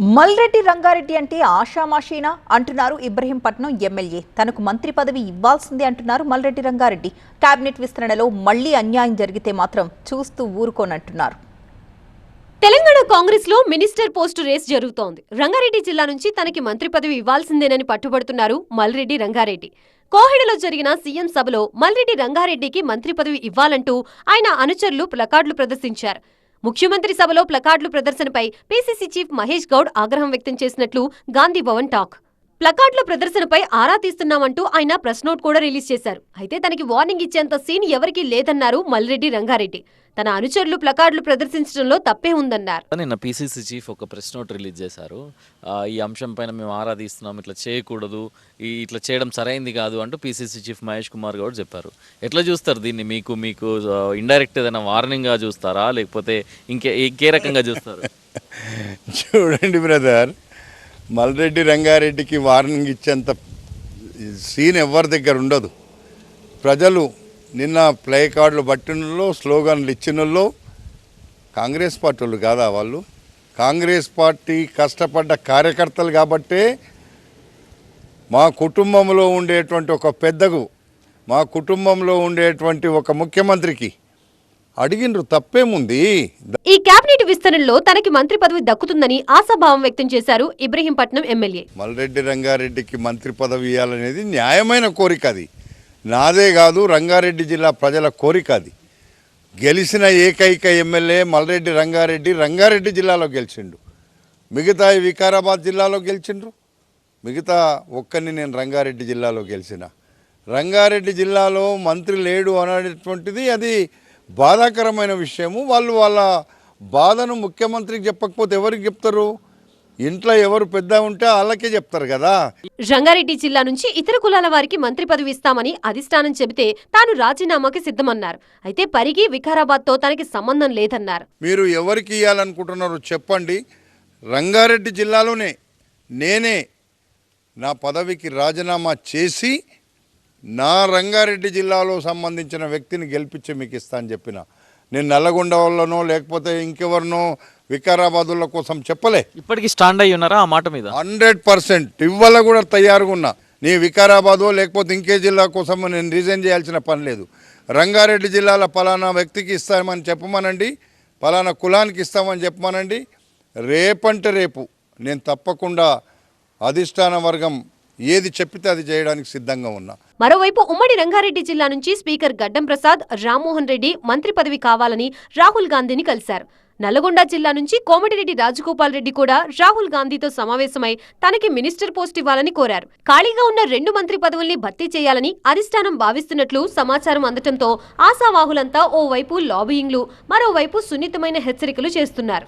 మల్రెడ్డి రంగారెడ్డి అంటే ఆషామాషీనా అంటున్నారు ఇబ్రహీంపట్నం ఎమ్మెల్యే. తనకు మంత్రి పదవి ఇవ్వాల్సిందే అంటున్నారు మల్రెడ్డి రంగారెడ్డి. కేబినెట్ విస్తరణలో మళ్లీ అన్యాయం జరిగితే మాత్రం చూస్తూ ఊరుకోనంటున్నారు. తెలంగాణ కాంగ్రెస్ లో మినిస్టర్ పోస్టు రేస్ జరుగుతోంది. రంగారెడ్డి జిల్లా నుంచి తనకి మంత్రి పదవి ఇవ్వాల్సిందేనని పట్టుబడుతున్నారు మల్రెడ్డి రంగారెడ్డి. కోహెడలో జరిగిన సీఎం సభలో మల్రెడ్డి రంగారెడ్డికి మంత్రి పదవి ఇవ్వాలంటూ ఆయన అనుచరులు ప్లకార్డులు ప్రదర్శించారు. ముఖ్యమంత్రి సభలో ప్లకార్డులు ప్రదర్శనపై పీసీసీ చీఫ్ మహేష్ గౌడ్ ఆగ్రహం వ్యక్తం చేసినట్లు గాంధీ భవన్ టాక్. ప్లకార్డుల ప్రదర్శనపై ఆరా తీస్తున్నామంటూ ఆయన ప్రెస్ నోట్ కూడా రిలీజ్ చేశారు. అయితే తనకి వార్నింగ్ ఇచ్చేంత సీన్ ఎవరికీ లేదన్నారు మల్రెడ్డి రంగారెడ్డి. తన అనుచరులు ప్లకార్డులు ప్రదర్శించడంలో తప్పే ఉందన్నారు. నిన్న పీసీసీ చీఫ్ ఒక ప్రెస్ నోట్ రిలీజ్ చేశారు. ఈ అంశం పైన మేము ఆరా తీస్తున్నాం, ఇట్లా చేయకూడదు, ఇట్లా చేయడం సరైంది కాదు అంటూ పీసీసీ చీఫ్ మహేష్ కుమార్ గౌడ్ చెప్పారు. ఎట్లా చూస్తారు దీన్ని? మీకు ఇండైరెక్ట్ ఏదైనా వార్నింగ్గా చూస్తారా, లేకపోతే ఇంకే రకంగా చూస్తారు? చూడండి బ్రదర్, మల్రెడ్డి రంగారెడ్డికి వార్నింగ్ ఇచ్చేంత సీన్ ఎవరి దగ్గర ఉండదు. ప్రజలు నిన్న ప్లే కార్డులు పట్టినలో, స్లోగన్లు ఇచ్చినలో కాంగ్రెస్ పార్టీ వాళ్ళు కాదా? వాళ్ళు కాంగ్రెస్ పార్టీ కష్టపడ్డ కార్యకర్తలు కాబట్టే మా కుటుంబంలో ఉండేటువంటి ఒక పెద్దకు, మా కుటుంబంలో ఉండేటువంటి ఒక ముఖ్యమంత్రికి అడిగినరు. తప్పేముంది? ఈ కేబినెట్ విస్తరణలో తనకి మంత్రి పదవి దక్కుతుందని ఆశాభావం వ్యక్తం చేశారు ఇబ్రహీంపట్నం ఎమ్మెల్యే. మల్రెడ్డి రంగారెడ్డికి మంత్రి పదవి ఇవ్వాలనేది న్యాయమైన కోరిక. అది నాదే కాదు, రంగారెడ్డి జిల్లా ప్రజల కోరిక. అది గెలిచిన ఏకైక ఎమ్మెల్యే మల్రెడ్డి రంగారెడ్డి రంగారెడ్డి జిల్లాలో గెలిచిండు. మిగతా వికారాబాద్ జిల్లాలో గెలిచిండ్రు. మిగతా ఒక్కరిని నేను రంగారెడ్డి జిల్లాలో గెలిచిన. రంగారెడ్డి జిల్లాలో మంత్రి లేడు అనేటువంటిది అది బాధాకరమైన విషయము. వాళ్ళు వాళ్ళ బాధను ముఖ్యమంత్రికి చెప్పకపోతే ఎవరికి చెప్తారు? ఇంట్లో ఎవరు పెద్ద ఉంటే వాళ్ళకే చెప్తారు కదా. రంగారెడ్డి జిల్లా నుంచి ఇతర కులాల వారికి మంత్రి పదవి ఇస్తామని అధిష్టానం చెబితే తాను రాజీనామాకి సిద్ధమన్నారు. అయితే పరిగి వికారాబాద్ తో తనకి సంబంధం లేదన్నారు. మీరు ఎవరికి ఇవ్వాలనుకుంటున్నారో చెప్పండి. రంగారెడ్డి జిల్లాలోనే నేనే నా పదవికి రాజీనామా చేసి నా రంగారెడ్డి జిల్లాలో సంబంధించిన వ్యక్తిని గెలిపించి మీకు ఇస్తా అని చెప్పిన. నేను నల్లగొండ వాళ్ళనో లేకపోతే ఇంకెవరినో వికారాబాదుల కోసం చెప్పలే. ఇప్పటికీ స్టాండ్ అయ్యి ఉన్నారా ఆ మాట మీద? 100% ఇవ్వాల కూడా తయారుగా ఉన్నా. నీ వికారాబాదో లేకపోతే ఇంకే జిల్లా కోసం నేను రిజైన్ చేయాల్సిన పని లేదు. రంగారెడ్డి జిల్లాలో పలానా వ్యక్తికి ఇస్తామని చెప్పమనండి, పలానా కులానికి ఇస్తామని చెప్పమనండి. రేపంటే రేపు నేను తప్పకుండా అధిష్టాన వర్గం ఏది చెప్పితే అది చేయడానికి సిద్ధంగా ఉన్నా. మరోవైపు ఉమ్మడి రంగారెడ్డి జిల్లా నుంచి స్పీకర్ గడ్డం ప్రసాద్, రామ్మోహన్ రెడ్డి మంత్రి పదవి కావాలని రాహుల్ గాంధీని కలిశారు. నల్లగొండ జిల్లా నుంచి కోమటిరెడ్డి రాజగోపాల్ రెడ్డి కూడా రాహుల్ గాంధీతో సమావేశమై తనకి మినిస్టర్ పోస్ట్ ఇవ్వాలని కోరారు. ఖాళీగా ఉన్న 2 మంత్రి పదవుల్ని భర్తీ చేయాలని అధిష్టానం భావిస్తున్నట్లు సమాచారం అందటంతో ఆశావాహులంతా ఓవైపు లాబియింగ్లు, మరోవైపు సున్నితమైన హెచ్చరికలు చేస్తున్నారు.